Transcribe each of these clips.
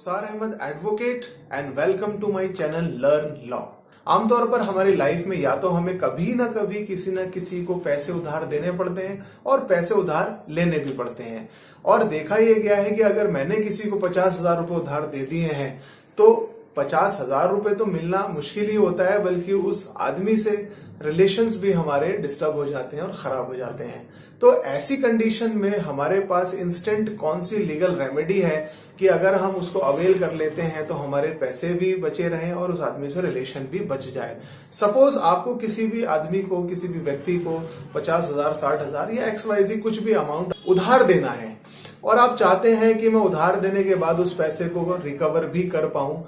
Rukhsar Ahmed advocate and welcome to my channel learn law. आमतौर पर हमारी लाइफ में या तो हमें कभी ना कभी किसी ना किसी को पैसे उधार देने पड़ते हैं और पैसे उधार लेने भी पड़ते हैं। और देखा यह गया है कि अगर मैंने किसी को 50,000 रुपए उधार दे दिए हैं तो 50,000 रुपए तो मिलना मुश्किल ही होता है, बल्कि उस आदमी से रिलेशंस भी हमारे डिस्टर्ब हो जाते हैं और खराब हो जाते हैं। तो ऐसी कंडीशन में हमारे पास इंस्टेंट कौन सी लीगल रेमेडी है कि अगर हम उसको अवेल कर लेते हैं तो हमारे पैसे भी बचे रहें और उस आदमी से रिलेशन भी बच जाए। सपोज आपको किसी भी आदमी को, किसी भी व्यक्ति को 50,000, 60,000 या XYZ कुछ भी अमाउंट उधार देना है और आप चाहते हैं कि मैं उधार देने के बाद उस पैसे को रिकवर भी कर पाऊं,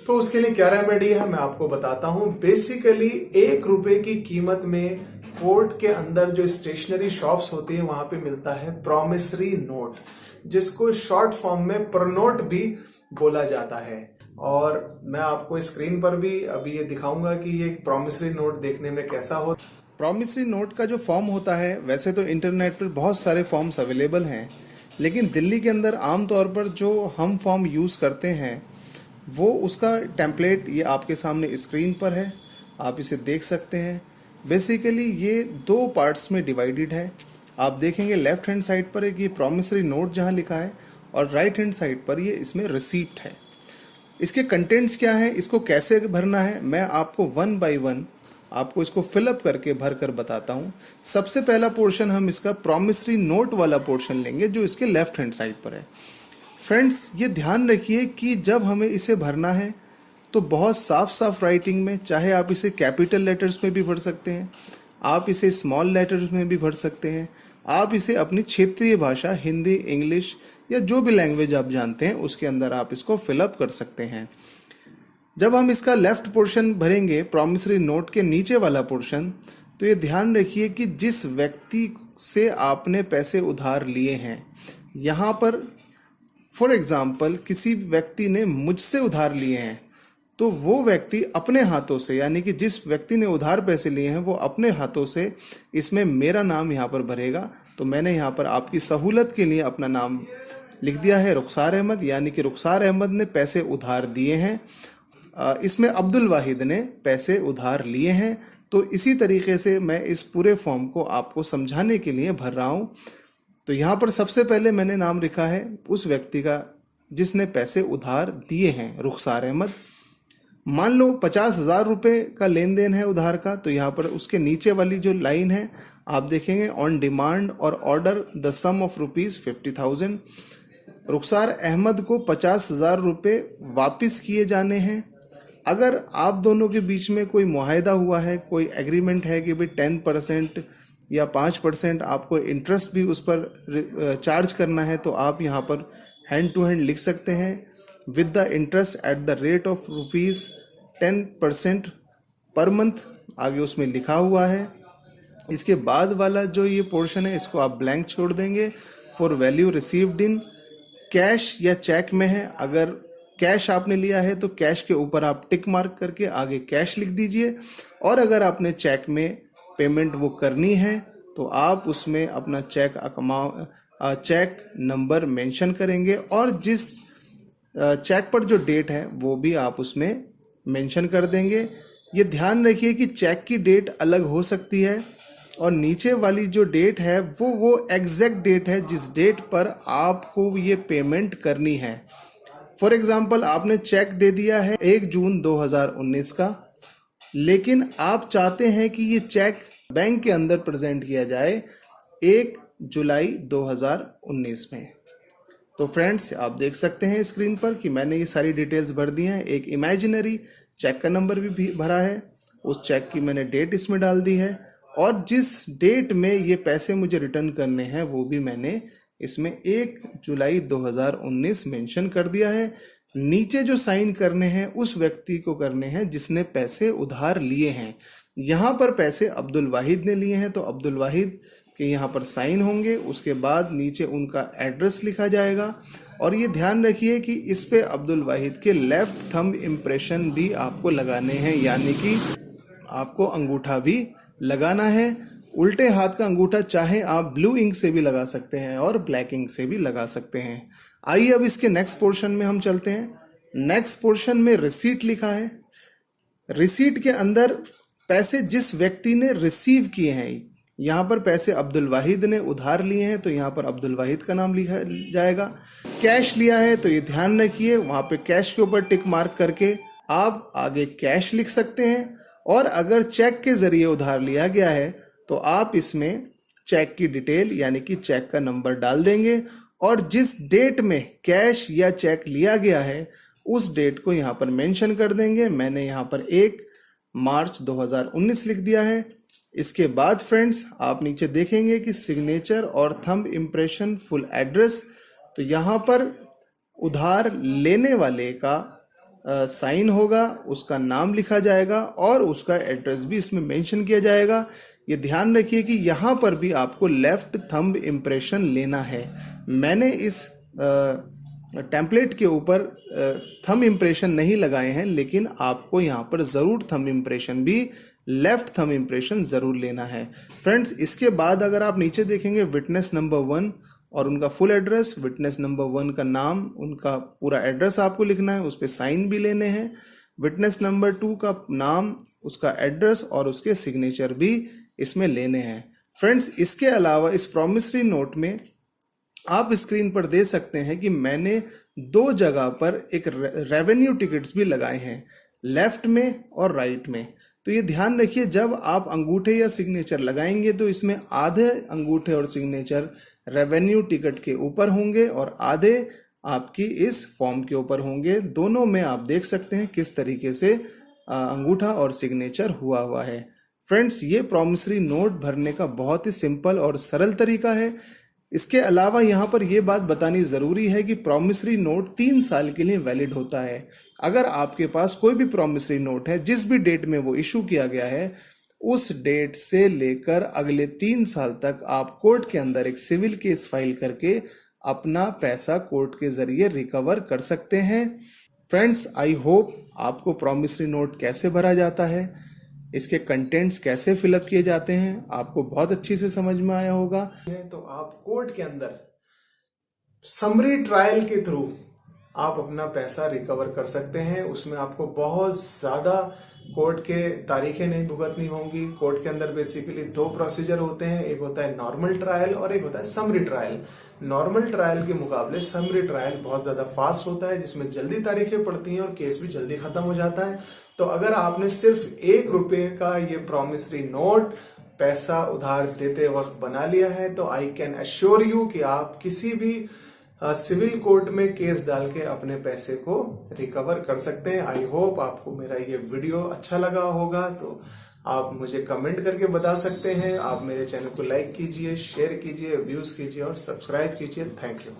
तो उसके लिए क्या रेमेडी है मैं आपको बताता हूं। बेसिकली 1 रुपए की कीमत में कोर्ट के अंदर जो स्टेशनरी शॉप्स होती है वहां पे मिलता है प्रॉमिसरी नोट, जिसको शॉर्ट फॉर्म में प्रनोट भी बोला जाता है। और मैं आपको स्क्रीन पर भी अभी ये दिखाऊंगा कि ये प्रॉमिसरी नोट देखने में कैसा हो। प्रॉमिसरी नोट का जो फॉर्म होता है, वैसे तो इंटरनेट पर बहुत सारे फॉर्म्स अवेलेबल हैं, लेकिन दिल्ली के अंदर आमतौर पर जो हम फॉर्म यूज करते हैं वो उसका टेम्पलेट ये आपके सामने स्क्रीन पर है, आप इसे देख सकते हैं। बेसिकली ये 2 पार्ट्स में डिवाइडेड है। आप देखेंगे लेफ्ट हैंड साइड पर एक ये प्रॉमिसरी नोट जहां लिखा है और राइट हैंड साइड पर ये इसमें रिसीप्ट है। इसके कंटेंट्स क्या है, इसको कैसे भरना है, मैं आपको 1 बाय 1 आपको इसको फिलअप करके भर कर बताता हूँ। सबसे पहला पोर्शन हम इसका प्रॉमिसरी नोट वाला पोर्शन लेंगे जो इसके लेफ्ट हैंड साइड पर है। फ्रेंड्स, ये ध्यान रखिए कि जब हमें इसे भरना है तो बहुत साफ साफ राइटिंग में, चाहे आप इसे कैपिटल लेटर्स में भी भर सकते हैं, आप इसे स्मॉल लेटर्स में भी भर सकते हैं, आप इसे अपनी क्षेत्रीय भाषा हिंदी, इंग्लिश या जो भी लैंग्वेज आप जानते हैं उसके अंदर आप इसको फिलअप कर सकते हैं। जब हम इसका लेफ्ट पोर्शन भरेंगे, प्रॉमिसरी नोट के नीचे वाला पोर्शन, तो ये ध्यान रखिए कि जिस व्यक्ति से आपने पैसे उधार लिए हैं, यहाँ पर फॉर एग्जाम्पल किसी व्यक्ति ने मुझसे उधार लिए हैं तो वो व्यक्ति अपने हाथों से, यानी कि जिस व्यक्ति ने उधार पैसे लिए हैं वो अपने हाथों से इसमें मेरा नाम यहाँ पर भरेगा। तो मैंने यहाँ पर आपकी सहूलत के लिए अपना नाम लिख दिया है रुखसार अहमद, यानी कि रुखसार अहमद ने पैसे उधार दिए हैं। इसमें अब्दुल वाहिद ने पैसे उधार लिए हैं। तो इसी तरीके से मैं इस पूरे फॉर्म को आपको समझाने के लिए भर रहा हूँ। तो यहाँ पर सबसे पहले मैंने नाम लिखा है उस व्यक्ति का जिसने पैसे उधार दिए हैं, रुखसार अहमद। मान लो 50,000 रुपये का लेन देन है उधार का, तो यहाँ पर उसके नीचे वाली जो लाइन है आप देखेंगे, ऑन डिमांड और ऑर्डर द सम ऑफ ₹50,000। रुखसार अहमद को 50,000 रुपये वापिस किए जाने हैं। अगर आप दोनों के बीच में कोई मुआहदा हुआ है, कोई एग्रीमेंट है कि भाई 10% या 5% आपको इंटरेस्ट भी उस पर चार्ज करना है, तो आप यहाँ पर हैंड टू हैंड लिख सकते हैं, with the interest at the rate of ₹10% per month, आगे उसमें लिखा हुआ है। इसके बाद वाला जो ये पोर्शन है इसको आप ब्लैंक छोड़ देंगे। For value received in cash या चेक में है, अगर कैश आपने लिया है तो कैश के ऊपर आप टिक मार्क करके आगे कैश लिख दीजिए, और अगर आपने चेक में पेमेंट वो करनी है तो आप उसमें अपना चेक नंबर मेंशन करेंगे और जिस चेक पर जो डेट है वो भी आप उसमें मेंशन कर देंगे। ये ध्यान रखिए कि चेक की डेट अलग हो सकती है और नीचे वाली जो डेट है वो एग्जैक्ट डेट है जिस डेट पर आपको ये पेमेंट करनी है। फॉर एग्जांपल आपने चेक दे दिया है 1 जून 2019 का, लेकिन आप चाहते हैं कि ये चेक बैंक के अंदर प्रेजेंट किया जाए 1 जुलाई 2019 में। तो फ्रेंड्स, आप देख सकते हैं स्क्रीन पर कि मैंने ये सारी डिटेल्स भर दी हैं। एक इमेजिनरी चेक का नंबर भी भरा है, उस चेक की मैंने डेट इसमें डाल दी है, और जिस डेट में ये पैसे मुझे रिटर्न करने हैं वो भी मैंने इसमें 1 जुलाई 2019 मेंशन कर दिया है। नीचे जो साइन करने हैं उस व्यक्ति को करने हैं जिसने पैसे उधार लिए हैं। यहाँ पर पैसे अब्दुल वाहिद ने लिए हैं तो अब्दुल वाहिद के यहाँ पर साइन होंगे, उसके बाद नीचे उनका एड्रेस लिखा जाएगा। और ये ध्यान रखिए कि इस पे अब्दुल वाहिद के लेफ्ट थंब इम्प्रेशन भी आपको लगाने हैं, यानी कि आपको अंगूठा भी लगाना है। उल्टे हाथ का अंगूठा चाहे आप ब्लू इंक से भी लगा सकते हैं और ब्लैक इंक से भी लगा सकते हैं। आइए अब इसके नेक्स्ट पोर्शन में हम चलते हैं। नेक्स्ट पोर्शन में रिसीट लिखा है। रिसीट के अंदर पैसे जिस व्यक्ति ने रिसीव किए हैं, यहाँ पर पैसे अब्दुल वाहिद ने उधार लिए हैं तो यहाँ पर अब्दुल वाहिद का नाम लिखा जाएगा। कैश लिया है तो ये ध्यान रखिए, वहाँ पे कैश के ऊपर टिक मार्क करके आप आगे कैश लिख सकते हैं। और अगर चेक के जरिए उधार लिया गया है तो आप इसमें चेक की डिटेल यानी कि चेक का नंबर डाल देंगे और जिस डेट में कैश या चेक लिया गया है उस डेट को यहाँ पर मेंशन कर देंगे। मैंने यहाँ पर 1 मार्च 2019 लिख दिया है। इसके बाद फ्रेंड्स आप नीचे देखेंगे कि सिग्नेचर और थंब इम्प्रेशन, फुल एड्रेस, तो यहाँ पर उधार लेने वाले का साइन होगा, उसका नाम लिखा जाएगा और उसका एड्रेस भी इसमें मेंशन किया जाएगा। ये ध्यान रखिए कि यहाँ पर भी आपको लेफ्ट थंब इम्प्रेशन लेना है। मैंने इस टेम्पलेट के ऊपर थंब इम्प्रेशन नहीं लगाए हैं, लेकिन आपको यहाँ पर ज़रूर थंब इम्प्रेशन भी, लेफ्ट थंब इम्प्रेशन ज़रूर लेना है फ्रेंड्स। इसके बाद अगर आप नीचे देखेंगे विटनेस नंबर 1 और उनका फुल एड्रेस, विटनेस नंबर 1 का नाम, उनका पूरा एड्रेस आपको लिखना है, उस पर साइन भी लेने हैं। विटनेस नंबर 2 का नाम, उसका एड्रेस और उसके सिग्नेचर भी इसमें लेने हैं फ्रेंड्स। इसके अलावा इस प्रॉमिसरी नोट में आप स्क्रीन पर दे सकते हैं कि मैंने 2 जगह पर एक रेवेन्यू टिकट्स भी लगाए हैं, लेफ्ट में और राइट में। तो ये ध्यान रखिए, जब आप अंगूठे या सिग्नेचर लगाएंगे तो इसमें आधे अंगूठे और सिग्नेचर रेवेन्यू टिकट के ऊपर होंगे और आधे आपकी इस फॉर्म के ऊपर होंगे। दोनों में आप देख सकते हैं किस तरीके से अंगूठा और सिग्नेचर हुआ है फ्रेंड्स। ये प्रॉमिसरी नोट भरने का बहुत ही सिंपल और सरल तरीका है। इसके अलावा यहाँ पर यह बात बतानी ज़रूरी है कि प्रॉमिसरी नोट 3 साल के लिए वैलिड होता है। अगर आपके पास कोई भी प्रॉमिसरी नोट है, जिस भी डेट में वो इशू किया गया है, उस डेट से लेकर अगले 3 साल तक आप कोर्ट के अंदर एक सिविल केस फाइल करके अपना पैसा कोर्ट के ज़रिए रिकवर कर सकते हैं फ्रेंड्स। आई होप आपको प्रॉमिसरी नोट कैसे भरा जाता है, इसके कंटेंट्स कैसे फिलअप किए जाते हैं, आपको बहुत अच्छी से समझ में आया होगा। तो आप कोर्ट के अंदर समरी ट्रायल के थ्रू आप अपना पैसा रिकवर कर सकते हैं। उसमें आपको बहुत ज़्यादा कोर्ट के तारीखें नहीं भुगतनी होंगी। कोर्ट के अंदर बेसिकली 2 प्रोसीजर होते हैं, एक होता है नॉर्मल ट्रायल और एक होता है समरी ट्रायल। नॉर्मल ट्रायल के मुकाबले समरी ट्रायल बहुत ज़्यादा फास्ट होता है, जिसमें जल्दी तारीखें पड़ती हैं और केस भी जल्दी ख़त्म हो जाता है। तो अगर आपने सिर्फ 1 रुपये का ये प्रॉमिसरी नोट पैसा उधार देते वक्त बना लिया है तो आई कैन अश्योर यू कि आप किसी भी सिविल कोर्ट में केस डाल के अपने पैसे को रिकवर कर सकते हैं। आई होप आपको मेरा ये वीडियो अच्छा लगा होगा, तो आप मुझे कमेंट करके बता सकते हैं। आप मेरे चैनल को लाइक कीजिए, शेयर कीजिए, व्यूज कीजिए और सब्सक्राइब कीजिए। Thank you.